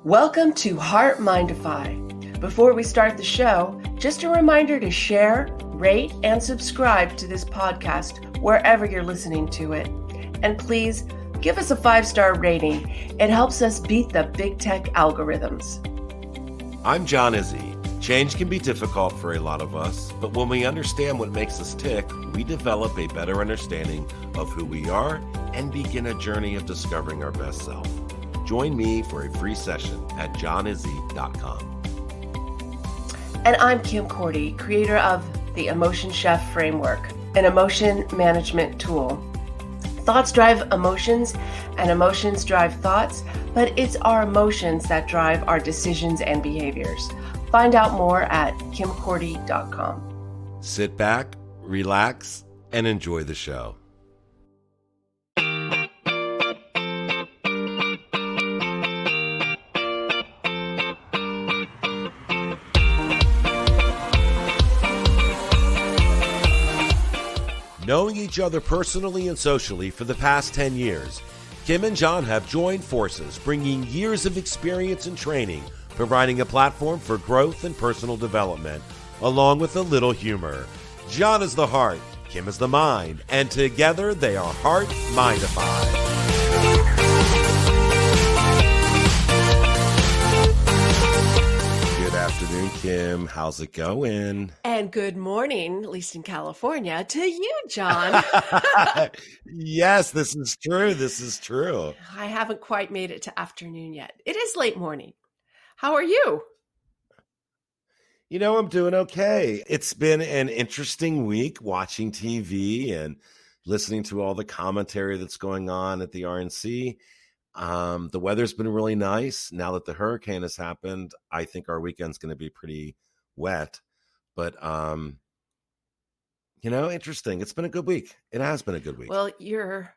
Welcome to HeartMind-ify. Before we start the show, just a reminder to share, rate, and subscribe to this podcast wherever you're listening to it. And please give us a 5-star rating. It helps us beat the big tech algorithms. I'm John Izzy. Change can be difficult for a lot of us, but when we understand what makes us tick, we develop a better understanding of who we are and begin a journey of discovering our best self. Join me for a free session at johnizzy.com. And I'm Kim Cordy, creator of the Emotion Chef Framework, an emotion management tool. Thoughts drive emotions, and emotions drive thoughts, but it's our emotions that drive our decisions and behaviors. Find out more at kimcordy.com. Sit back, relax, and enjoy the show. Knowing each other personally and socially for the past 10 years, Kim and John have joined forces, bringing years of experience and training, providing a platform for growth and personal development, along with a little humor. John is the heart, Kim is the mind, and together they are HeartMind-ify. Good afternoon, Kim. How's it going? And good morning, at least in California, to you, John. Yes, this is true. This is true. I haven't quite made it to afternoon yet. It is late morning. How are you? You know, I'm doing okay. It's been an interesting week watching TV and listening to all the commentary that's going on at the RNC. The weather's been really nice. Now that the hurricane has happened, I think our weekend's going to be pretty wet. But, interesting. It's been a good week. It has been a good week. Well, your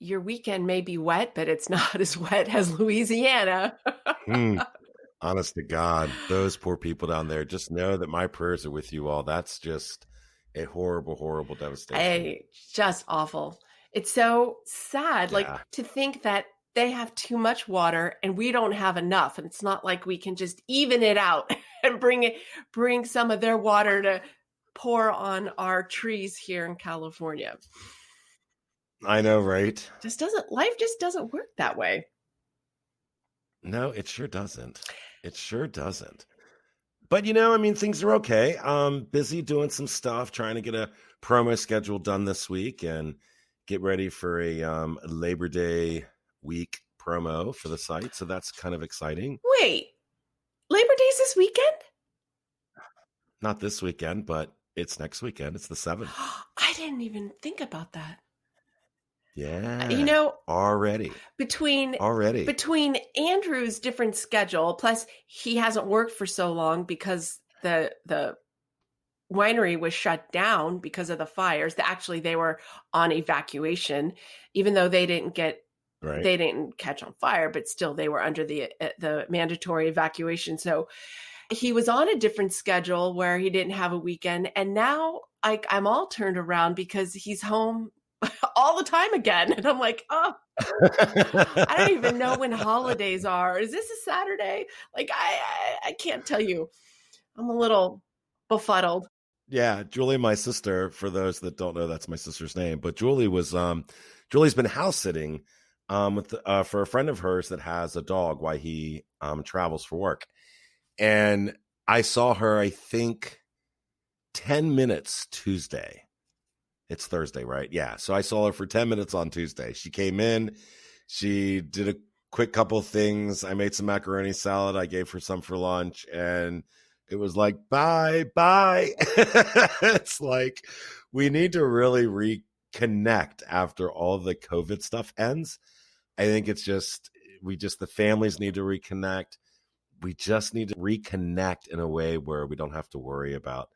weekend may be wet, but it's not as wet as Louisiana. Honest to God, those poor people down there, just know that my prayers are with you all. That's just a horrible, horrible devastation. Just awful. It's so sad, to think that they have too much water and we don't have enough. And it's not like we can just even it out and bring some of their water to pour on our trees here in California. I know, right? Life just doesn't work that way. No, it sure doesn't. It sure doesn't. But, things are okay. Busy doing some stuff, trying to get a promo schedule done this week and get ready for a Labor Day week promo for the site. So that's kind of exciting. Wait, Labor Day's this weekend? Not this weekend, but it's next weekend. It's the 7th. I didn't even think about that. Yeah. Already. Between Andrew's different schedule, plus he hasn't worked for so long because the winery was shut down because of the fires. Actually, they were on evacuation, even though they didn't catch on fire, but still they were under the mandatory evacuation. So he was on a different schedule where he didn't have a weekend. And now I'm all turned around because he's home all the time again. And I'm like, oh, I don't even know when holidays are. Is this a Saturday? I can't tell you. I'm a little befuddled. Yeah. Julie, my sister, for those that don't know, that's my sister's name, but Julie's been house sitting for a friend of hers that has a dog while he travels for work. And I saw her, I think 10 minutes Tuesday. It's Thursday, right? Yeah. So I saw her for 10 minutes on Tuesday. She came in, she did a quick couple of things. I made some macaroni salad. I gave her some for lunch and it was like, bye. It's like, we need to really reconnect after all the COVID stuff ends. I think it's the families need to reconnect. We just need to reconnect in a way where we don't have to worry about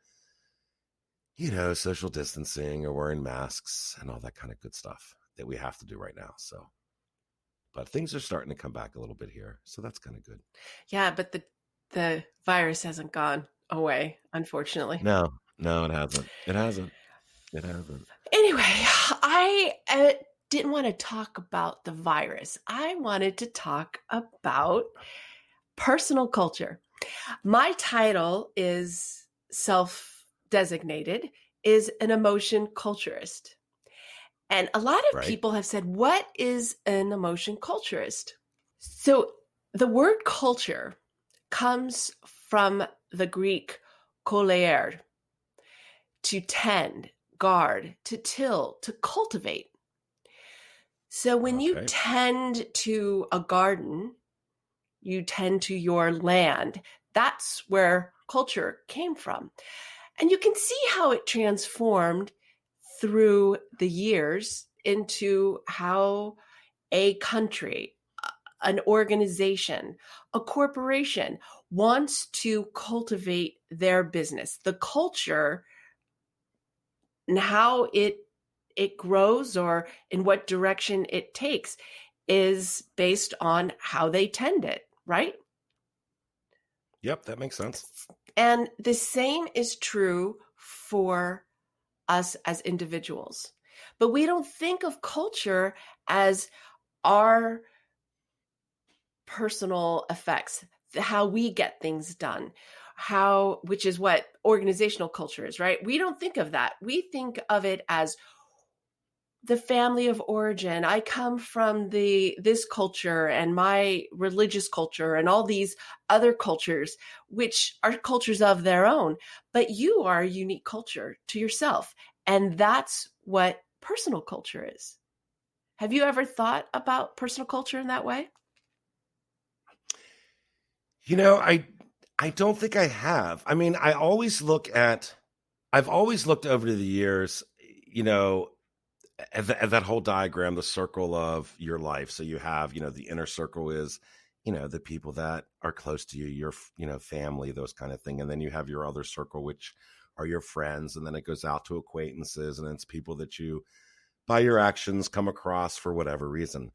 social distancing or wearing masks and all that kind of good stuff that we have to do right now. So, but things are starting to come back a little bit here. So that's kind of good. Yeah. But the virus hasn't gone away, unfortunately. No, it hasn't. Anyway, I didn't want to talk about the virus. I wanted to talk about Personal culture. My title is self-designated, is an emotion culturist. And a lot of Right. people have said, what is an emotion culturist? So the word culture comes from the Greek koleir, to tend, guard, to till, to cultivate. So when you Okay. tend to a garden, you tend to your land. That's where culture came from. And you can see how it transformed through the years into how a country, an organization, a corporation wants to cultivate their business. The culture and how it grows or in what direction it takes is based on how they tend it, right? Yep, that makes sense. And the same is true for us as individuals. But we don't think of culture as our personal effects, how we get things done, which is what organizational culture is, right? We don't think of that. We think of it as the family of origin. I come from this culture and my religious culture and all these other cultures, which are cultures of their own. But you are a unique culture to yourself. And that's what personal culture is. Have you ever thought about personal culture in that way? I don't think I have. I mean, I've always looked over to the years, you know, at that whole diagram, the circle of your life. So you have, the inner circle is, the people that are close to you, your, family, those kind of thing. And then you have your other circle, which are your friends. And then it goes out to acquaintances, and it's people that you, by your actions, come across for whatever reason.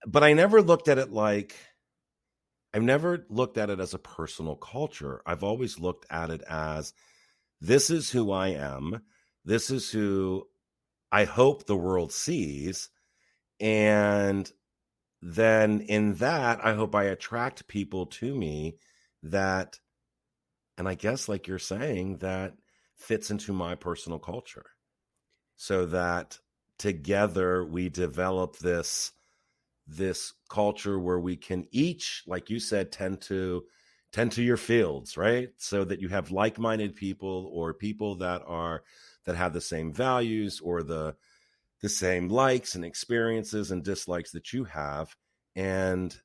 But I've never looked at it as a personal culture. I've always looked at it as, this is who I am. This is who I hope the world sees. And then in that, I hope I attract people to me that, and I guess like you're saying, that fits into my personal culture, so that together we develop this culture where we can each, like you said, tend to your fields, right? So that you have like-minded people, or people that have the same values, or the same likes and experiences and dislikes that you have, and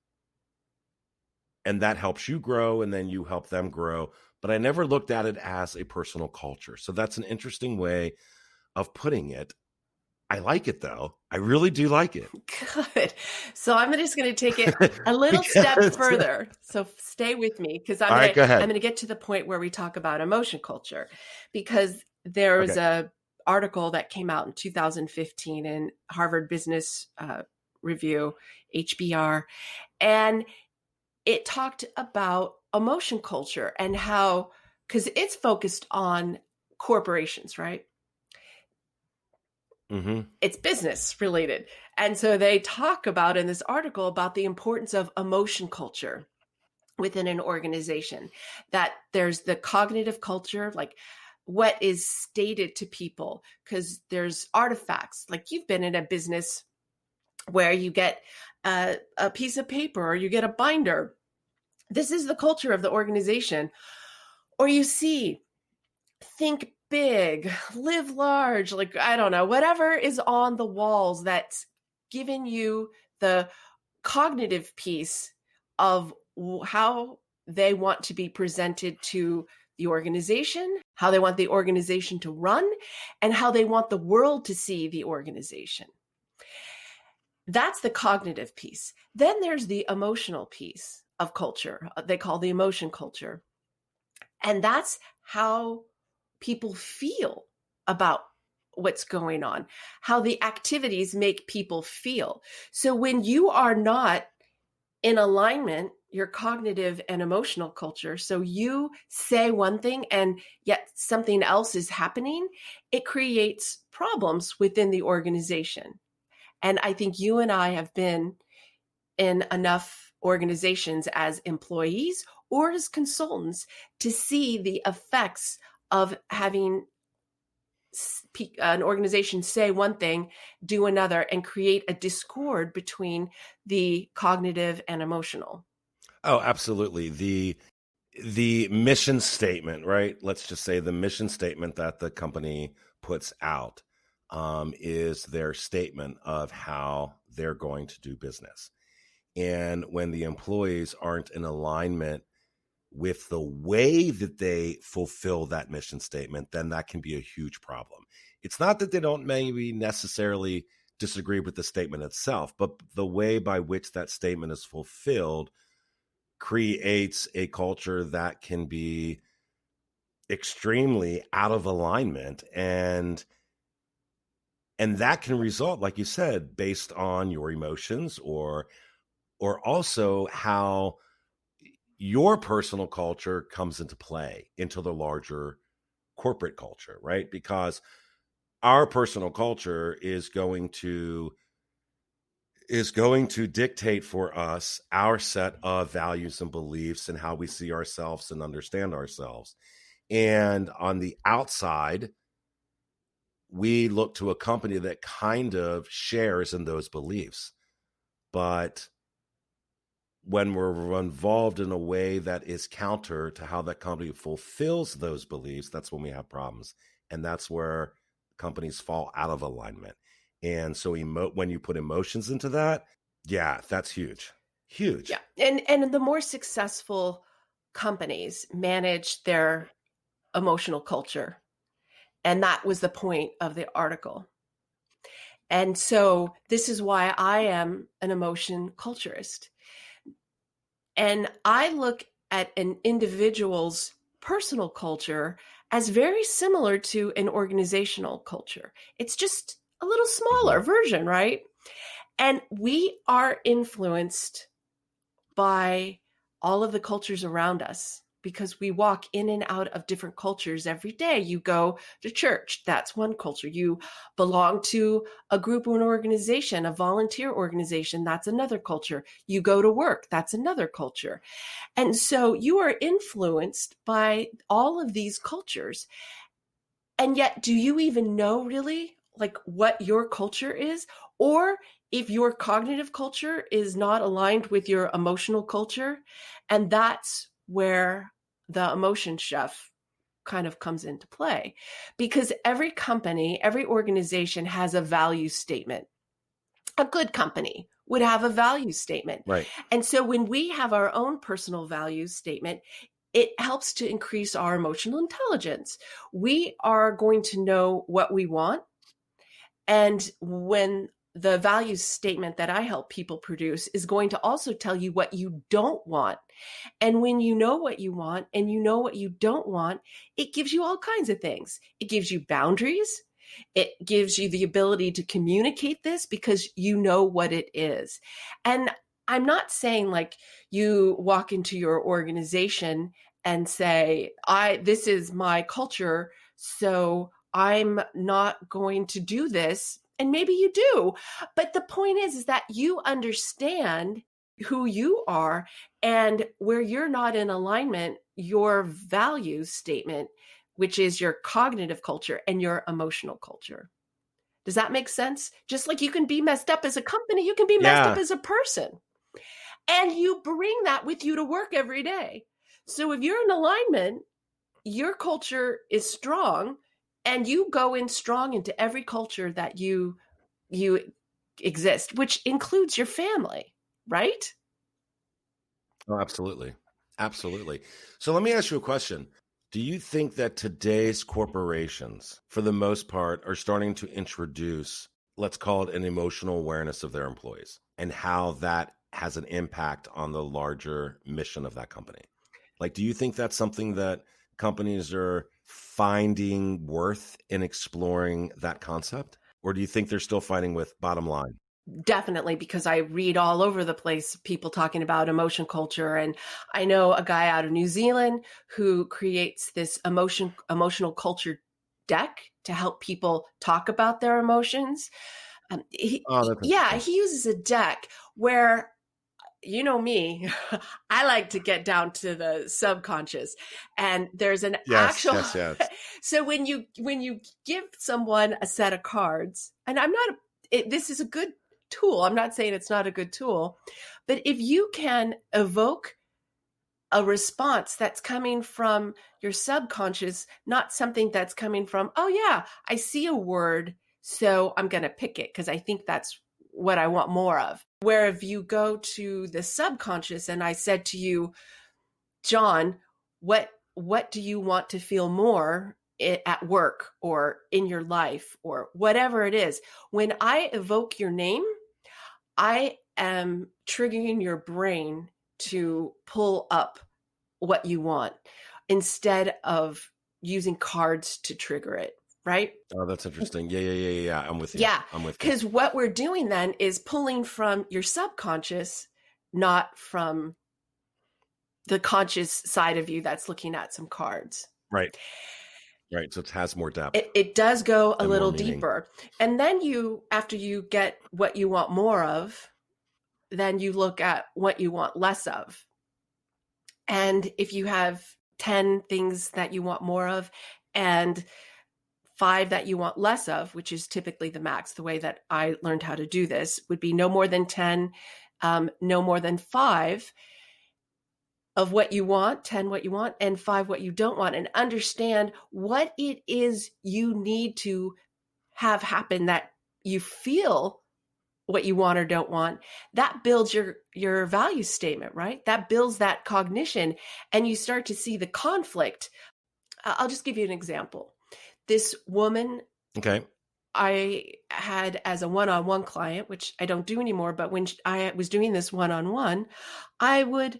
that helps you grow, and then you help them grow. But I never looked at it as a personal culture. So that's an interesting way of putting it. I like it, though. I really do like it. Good. So I'm just going to take it a little step further. So stay with me, because All right, go I'm ahead. going to get to the point where we talk about emotion culture, because there was Okay. a article that came out in 2015 in Harvard Business Review, HBR, and it talked about emotion culture and how, because it's focused on corporations, right? Mm-hmm. It's business related. And so they talk about in this article about the importance of emotion culture within an organization, that there's the cognitive culture, like what is stated to people, because there's artifacts. Like you've been in a business where you get a piece of paper or you get a binder. This is the culture of the organization. Or you see, think big, live large, like, I don't know, whatever is on the walls that's given you the cognitive piece of how they want to be presented to the organization, how they want the organization to run, and how they want the world to see the organization. That's the cognitive piece. Then there's the emotional piece of culture. They call the emotion culture. And that's how people feel about what's going on, how the activities make people feel. So when you are not in alignment, your cognitive and emotional culture, so you say one thing and yet something else is happening, it creates problems within the organization. And I think you and I have been in enough organizations as employees or as consultants to see the effects of having an organization say one thing, do another, and create a discord between the cognitive and emotional. Oh, absolutely. The mission statement, right? Let's just say the mission statement that the company puts out is their statement of how they're going to do business. And when the employees aren't in alignment with the way that they fulfill that mission statement, then that can be a huge problem. It's not that they don't maybe necessarily disagree with the statement itself, but the way by which that statement is fulfilled creates a culture that can be extremely out of alignment, and that can result, like you said, based on your emotions or also how your personal culture comes into play into the larger corporate culture, right? Because our personal culture is going to dictate for us our set of values and beliefs and how we see ourselves and understand ourselves. And on the outside, we look to a company that kind of shares in those beliefs. But when we're involved in a way that is counter to how that company fulfills those beliefs, that's when we have problems. And that's where companies fall out of alignment. And so when you put emotions into that, yeah, that's huge. Huge. Yeah. And the more successful companies manage their emotional culture. And that was the point of the article. And so this is why I am an emotion culturist. And I look at an individual's personal culture as very similar to an organizational culture. It's just a little smaller version, right? And we are influenced by all of the cultures around us because we walk in and out of different cultures every day. You go to church, that's one culture. You belong to a group or an organization, a volunteer organization, that's another culture. You go to work, that's another culture. And so you are influenced by all of these cultures. And yet, do you even know really like what your culture is? Or if your cognitive culture is not aligned with your emotional culture, and that's where the emotion chef kind of comes into play. Because every company, every organization has a value statement. A good company would have a value statement. Right. And so when we have our own personal value statement, it helps to increase our emotional intelligence. We are going to know what we want. And when the value statement that I help people produce is going to also tell you what you don't want. And when you know what you want and you know what you don't want, it gives you all kinds of things. It gives you boundaries. It gives you the ability to communicate this because you know what it is. And I'm not saying like you walk into your organization and say, this is my culture, so I'm not going to do this. And maybe you do. But the point is that you understand who you are, and where you're not in alignment, your value statement, which is your cognitive culture and your emotional culture. Does that make sense? Just like you can be messed up as a company, you can be messed up Yeah. as a person. And you bring that with you to work every day. So if you're in alignment, your culture is strong, and you go in strong into every culture that you exist, which includes your family, right? Oh, absolutely. Absolutely. So let me ask you a question. Do you think that today's corporations, for the most part, are starting to introduce, let's call it an emotional awareness of their employees and how that has an impact on the larger mission of that company? Like, do you think that's something that companies are finding worth in exploring that concept? Or do you think they're still fighting with bottom line? Definitely, because I read all over the place people talking about emotion culture. And I know a guy out of New Zealand who creates this emotional culture deck to help people talk about their emotions. Oh, that's Yeah, interesting. he uses a deck where you know me, I like to get down to the subconscious, and there's an Yes, actual. yes, yes. So when you give someone a set of cards, and this is a good tool. I'm not saying it's not a good tool, but if you can evoke a response that's coming from your subconscious, not something that's coming from, oh yeah, I see a word, so I'm going to pick it because I think that's what I want more of. Where if you go to the subconscious and I said to you, John, what do you want to feel more at work or in your life or whatever it is? When I evoke your name, I am triggering your brain to pull up what you want instead of using cards to trigger it, right? Oh, that's interesting. Yeah, yeah, yeah, yeah, yeah. I'm with you. Yeah, I'm with you. because what we're doing then is pulling from your subconscious, not from the conscious side of you that's looking at some cards. Right. Right. So it has more depth It does go a and more little meaning. deeper. And then after you get what you want more of, then you look at what you want less of. And if you have 10 things that you want more of and 5 that you want less of, which is typically the max, the way that I learned how to do this would be no more than 10, no more than 5 of what you want, 10 what you want, and 5 what you don't want, and understand what it is you need to have happen that you feel what you want or don't want. That builds your value statement, right? That builds that cognition, and you start to see the conflict. I'll just give you an example. This woman Okay. I had as a one-on-one client, which I don't do anymore, but when I was doing this one-on-one, I would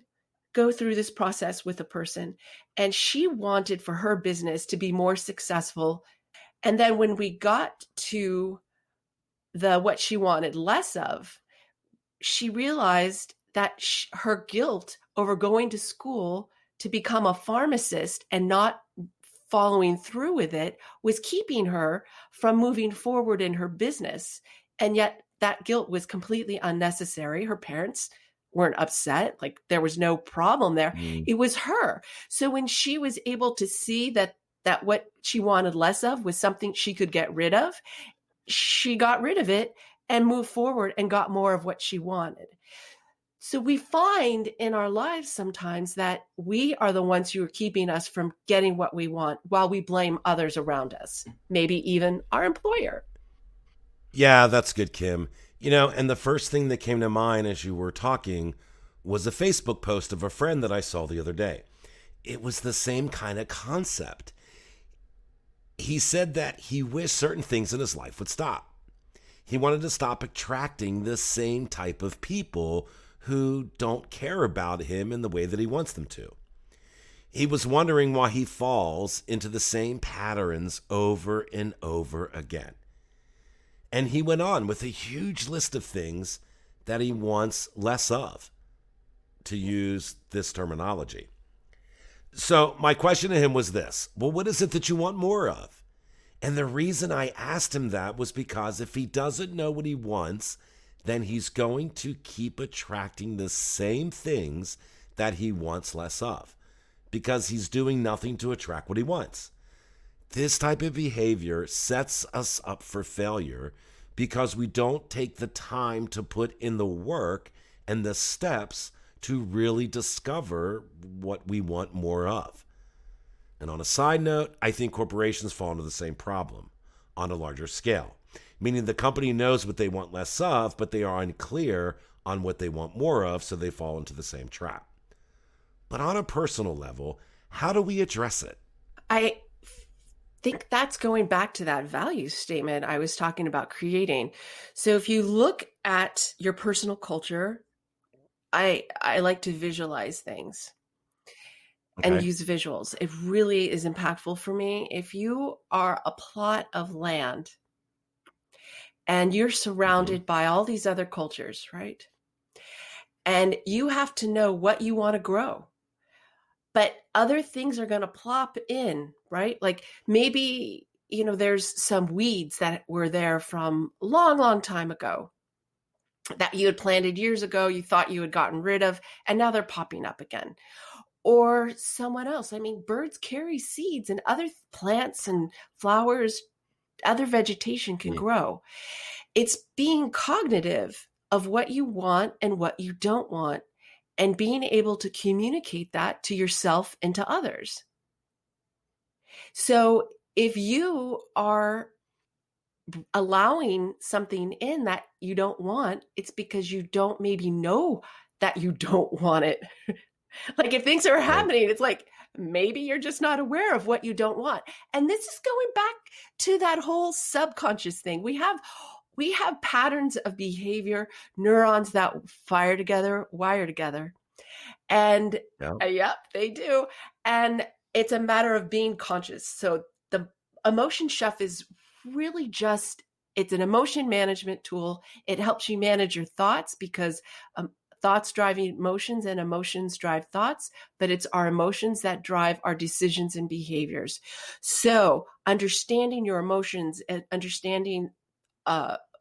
go through this process with a person, and she wanted for her business to be more successful. And then when we got to the what she wanted less of, she realized that her guilt over going to school to become a pharmacist and not following through with it was keeping her from moving forward in her business. And yet that guilt was completely unnecessary. Her parents weren't upset. Like there was no problem there. Mm. It was her. So when she was able to see that what she wanted less of was something she could get rid of, she got rid of it and moved forward and got more of what she wanted. So we find in our lives sometimes that we are the ones who are keeping us from getting what we want while we blame others around us, maybe even our employer. Yeah, that's good, Kim. And the first thing that came to mind as you were talking was a Facebook post of a friend that I saw the other day. It was the same kind of concept. He said that he wished certain things in his life would stop. He wanted to stop attracting the same type of people who don't care about him in the way that he wants them to. He was wondering why he falls into the same patterns over and over again. And he went on with a huge list of things that he wants less of, to use this terminology. So my question to him was this: well, what is it that you want more of? And the reason I asked him that was because if he doesn't know what he wants, then he's going to keep attracting the same things that he wants less of, because he's doing nothing to attract what he wants. This type of behavior sets us up for failure because we don't take the time to put in the work and the steps to really discover what we want more of. And on a side note, I think corporations fall into the same problem on a larger scale, meaning the company knows what they want less of, but they are unclear on what they want more of, so they fall into the same trap. But on a personal level, how do we address it? I think that's going back to that value statement I was talking about creating. So if you look at your personal culture, I like to visualize things and Okay. use visuals. It really is impactful for me. If you are a plot of land and you're Mm-hmm. surrounded by all these other cultures, right? And you have to know what you want to grow. But other things are going to plop in, right? Like maybe, there's some weeds that were there from a long, long time ago. that you had planted years ago, you thought you had gotten rid of, and now they're popping up again. Or someone else. I mean, birds carry seeds, and other plants and flowers, other vegetation can grow. It's being cognitive of what you want and what you don't want, and being able to communicate that to yourself and to others. So if you are allowing something in that you don't want, it's because you don't maybe know that you don't want it. Like if things are Right. happening, it's like maybe you're just not aware of what you don't want. And this is going back to that whole subconscious thing. We have patterns of behavior, neurons that fire together, wire together. And Yeah. yep, they do. And it's a matter of being conscious. So the emotion chef is really just, it's an emotion management tool. It helps you manage your thoughts because thoughts drive emotions and emotions drive thoughts, but it's our emotions that drive our decisions and behaviors. So understanding your emotions and understanding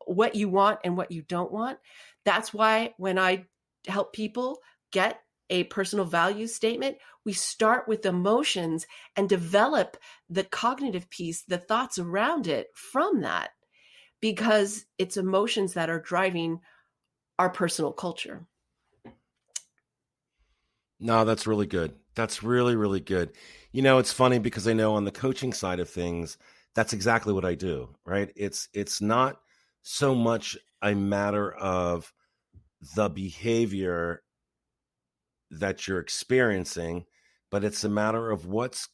what you want and what you don't want. That's why when I help people get a personal value statement, we start with emotions and develop the cognitive piece, the thoughts around it from that, because it's emotions that are driving our personal culture. No, that's really good. That's really, really good. It's funny because I know on the coaching side of things, that's exactly what I do, right? It's not so much a matter of the behavior that you're experiencing, but it's a matter of what's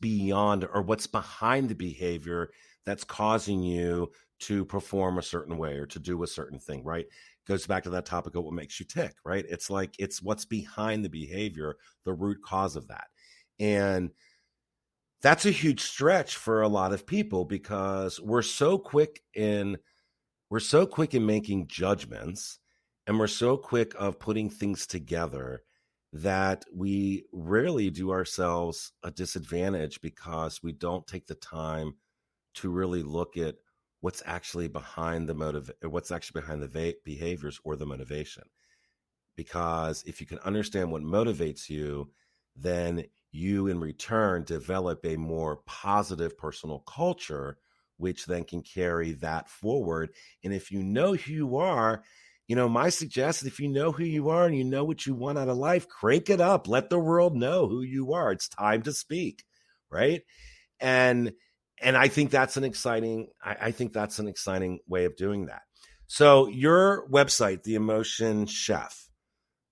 beyond or what's behind the behavior that's causing you to perform a certain way or to do a certain thing, right? Goes back to that topic of what makes you tick, right? It's like it's what's behind the behavior, the root cause of that. And that's a huge stretch for a lot of people because we're so quick in making judgments, and we're so quick of putting things together that we rarely do ourselves a disadvantage because we don't take the time to really look at what's actually behind the behaviors or the motivation. Because if you can understand what motivates you, then you in return develop a more positive personal culture, which then can carry that forward. And if you know who you are, my suggestion, if you know who you are and you know what you want out of life, crank it up. Let the world know who you are. It's time to speak, right? And I think that's an exciting way of doing that. So your website, The Emotion Chef,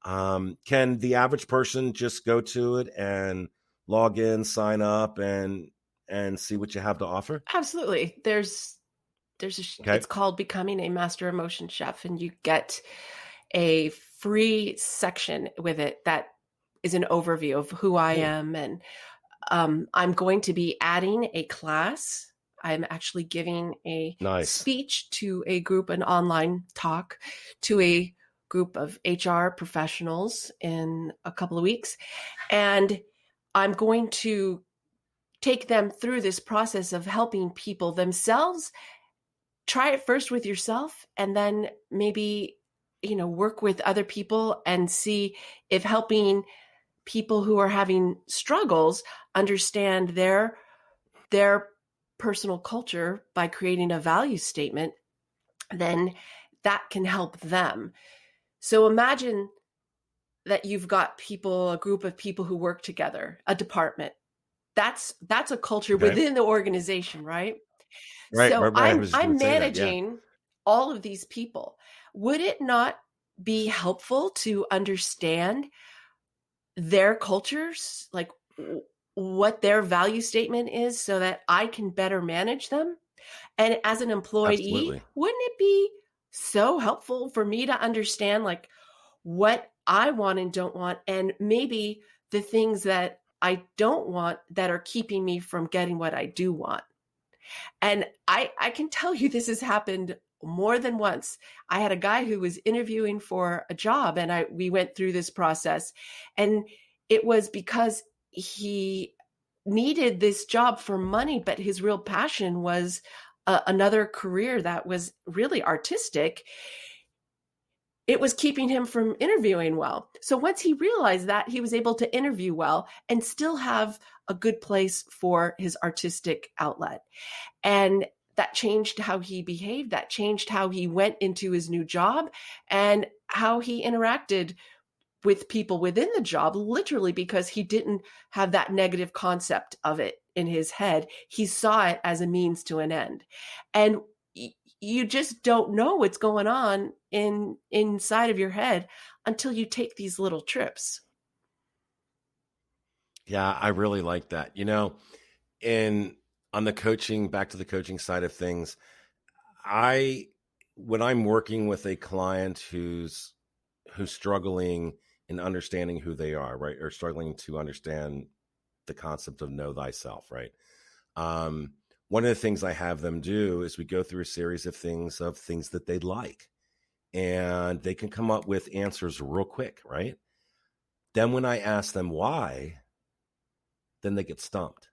can the average person just go to it and log in, sign up, and see what you have to offer? Absolutely. Okay. It's called Becoming a Master Emotion Chef, and you get a free section with it that is an overview of who I Cool. am. And I'm going to be adding a class. I'm actually giving a Nice. speech to a group, an online talk to a group of HR professionals in a couple of weeks. And I'm going to take them through this process of helping people themselves. Try it first with yourself, and then maybe, work with other people and see if helping people who are having struggles understand their personal culture by creating a value statement, then that can help them. So imagine that you've got a group of people who work together, a department. That's a culture Okay. within the organization, right? Right. So Right. Right. I I'm was just going I'm to say that. Yeah. managing all of these people. Would it not be helpful to understand their cultures, like what their value statement is, so that I can better manage them? And as an employee, Absolutely. wouldn't it be so helpful for me to understand like what I want and don't want, and maybe the things that I don't want that are keeping me from getting what I do want? And I can tell you this has happened more than once. I had a guy who was interviewing for a job, and we went through this process, and it was because he needed this job for money, but his real passion was another career that was really artistic. it was keeping him from interviewing well. So once he realized that, he was able to interview well and still have a good place for his artistic outlet. And that changed how he behaved. That changed how he went into his new job and how he interacted with people within the job, literally because he didn't have that negative concept of it in his head. He saw it as a means to an end. And you just don't know what's going on inside of your head until you take these little trips. Yeah, I really like that. And on the coaching, back to the coaching side of things, I when I'm working with a client who's struggling in understanding who they are, right, or struggling to understand the concept of know thyself, right? Um, One of the things I have them do is we go through a series of things that they like, and they can come up with answers real quick, right? Then when I ask them why, then they get stumped.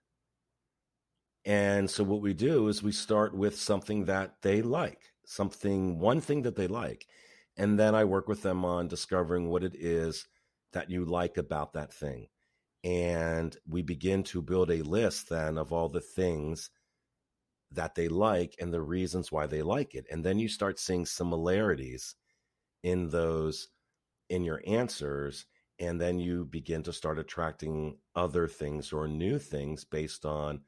And so what we do is we start with something that they like, one thing that they like. And then I work with them on discovering what it is that you like about that thing. And we begin to build a list then of all the things that they like and the reasons why they like it. And then you start seeing similarities in your answers. And then you begin to start attracting other things or new things based on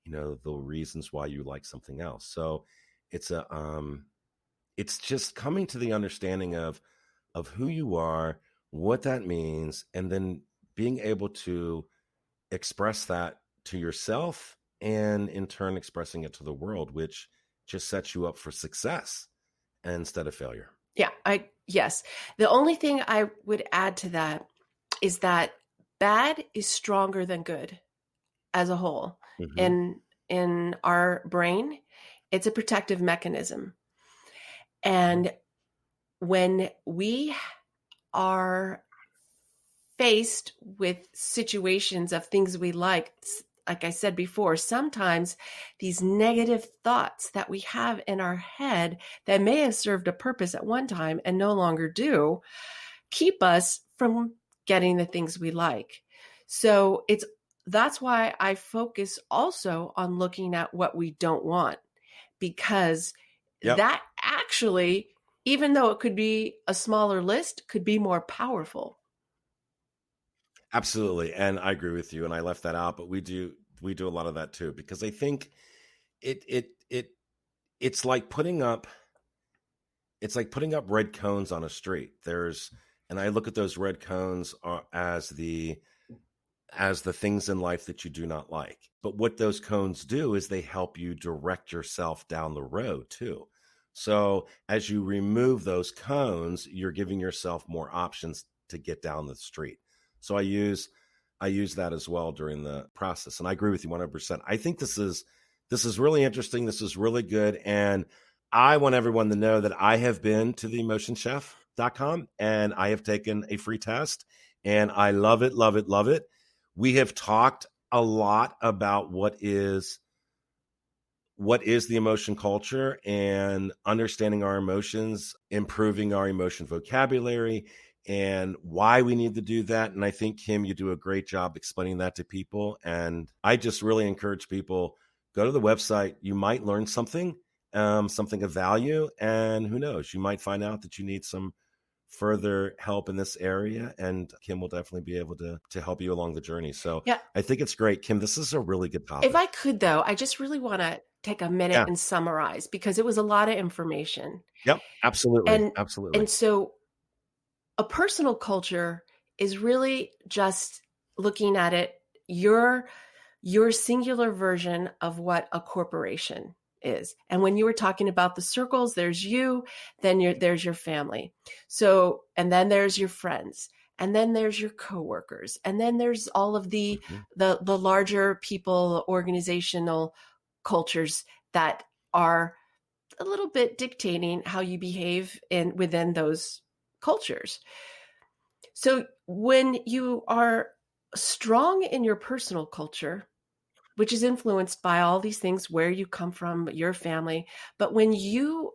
the reasons why you like something else. So it's it's just coming to the understanding of who you are, what that means, and then being able to express that to yourself and in turn expressing it to the world, which just sets you up for success instead of failure. Yeah, yes. The only thing I would add to that is that bad is stronger than good as a whole. Mm-hmm. In our brain, it's a protective mechanism. And when we are faced with situations of things we like I said before, sometimes these negative thoughts that we have in our head that may have served a purpose at one time and no longer do keep us from getting the things we like. So that's why I focus also on looking at what we don't want, because Yep. that actually, even though it could be a smaller list, could be more powerful. Absolutely. And I agree with you. And I left that out, but we do a lot of that too, because I think it it it it's like putting up red cones on a street. And I look at those red cones as the things in life that you do not like. But what those cones do is they help you direct yourself down the road too. So as you remove those cones, you're giving yourself more options to get down the street. So I use that as well during the process. And I agree with you 100%. I think this is really interesting. This is really good. And I want everyone to know that I have been to theemotionchef.com and I have taken a free test and I love it, love it, love it. We have talked a lot about what is the emotion culture and understanding our emotions, improving our emotion vocabulary, and why we need to do that. And I think, Kim, you do a great job explaining that to people. And I just really encourage people, go to the website. You might learn something, something of value. And who knows, you might find out that you need some further help in this area, and Kim will definitely be able to help you along the journey. So Yeah. I think it's great. Kim, this is a really good If topic. I could, though, I just really want to take a minute Yeah. and summarize, because it was a lot of information. Yep. Absolutely. And Absolutely. and so a personal culture is really just looking at it, your singular version of what a corporation is. And when you were talking about the circles, there's you, then there's your family. So, and then there's your friends, and then there's your coworkers, and then there's all of Mhm. the larger people, organizational cultures that are a little bit dictating how you behave within those cultures. So when you are strong in your personal culture, which is influenced by all these things, where you come from, your family, but when you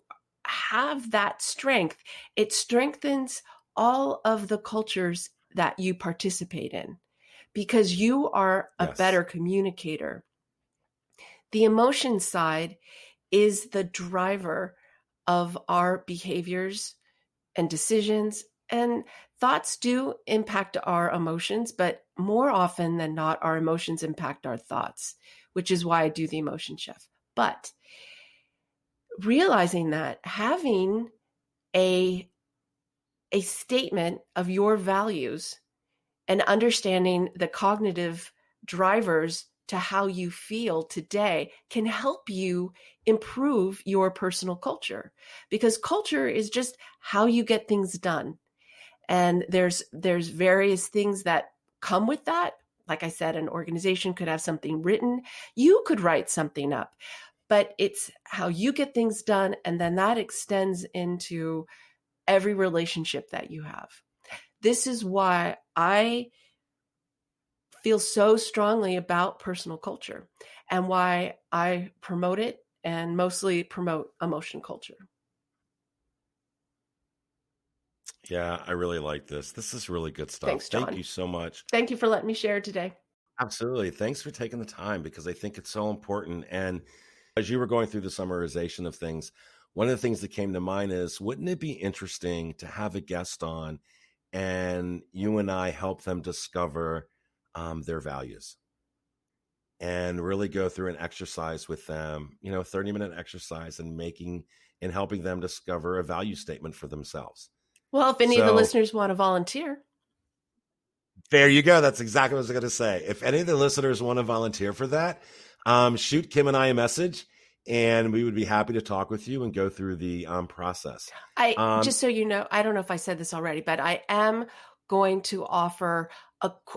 have that strength, it strengthens all of the cultures that you participate in because you are a better communicator. The emotion side is the driver of our behaviors and decisions, and thoughts do impact our emotions, but more often than not, our emotions impact our thoughts, which is why I do the Emotion Chef. But realizing that, having a statement of your values and understanding the cognitive drivers to how you feel today can help you improve your personal culture, because culture is just how you get things done. And there's various things that come with that. Like I said, an organization could have something written. You could write something up, but it's how you get things done. And then that extends into every relationship that you have. This is why I feel so strongly about personal culture and why I promote it and mostly promote emotion culture. Yeah, I really like this. This is really good stuff. Thanks, John. Thank you so much. Thank you for letting me share today. Absolutely. Thanks for taking the time, because I think it's so important. And as you were going through the summarization of things, one of the things that came to mind is, wouldn't it be interesting to have a guest on and you and I help them discover their values and really go through an exercise with them, 30-minute exercise, and helping them discover a value statement for themselves. Well, if any of the listeners want to volunteer. There you go. That's exactly what I was going to say. If any of the listeners want to volunteer for that, shoot Kim and I a message, and we would be happy to talk with you and go through the process. Just so you know, I don't know if I said this already, but I am going to offer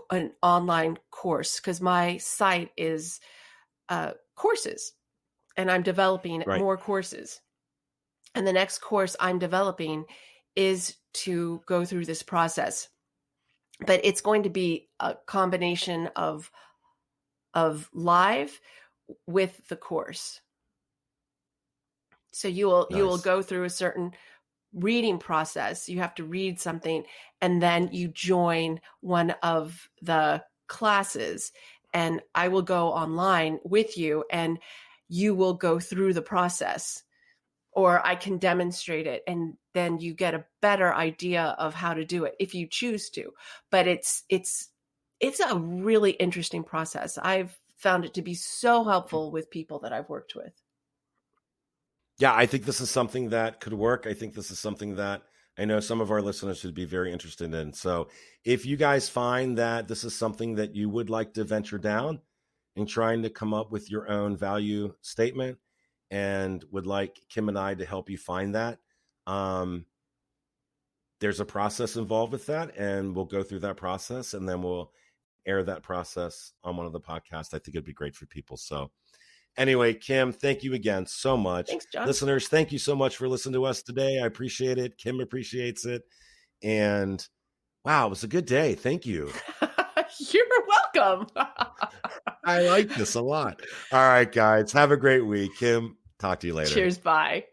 an online course, because my site is courses, and I'm developing more courses. And the next course I'm developing is to go through this process. But it's going to be a combination of live with the course. So you will go through a certain reading process. You have to read something, and then you join one of the classes, and I will go online with you, and you will go through the process, or I can demonstrate it, and then you get a better idea of how to do it if you choose to. But it's a really interesting process. I've found it to be so helpful with people that I've worked with. Yeah, I think this is something that could work. I think this is something that I know some of our listeners would be very interested in. So if you guys find that this is something that you would like to venture down in trying to come up with your own value statement, and would like Kim and I to help you find that, there's a process involved with that, and we'll go through that process, and then we'll air that process on one of the podcasts. I think it'd be great for people. So anyway, Kim, thank you again so much. Thanks, John. Listeners, thank you so much for listening to us today. I appreciate it. Kim appreciates it. And wow, it was a good day. Thank you. You're welcome. I like this a lot. All right, guys, have a great week. Kim, talk to you later. Cheers. Bye.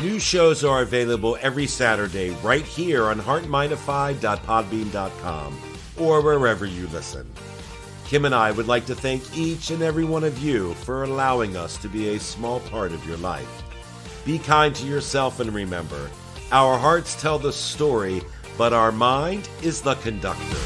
New shows are available every Saturday right here on HeartMind-ify.podbean.com or wherever you listen. Kim and I would like to thank each and every one of you for allowing us to be a small part of your life. Be kind to yourself, and remember, our hearts tell the story, but our mind is the conductor.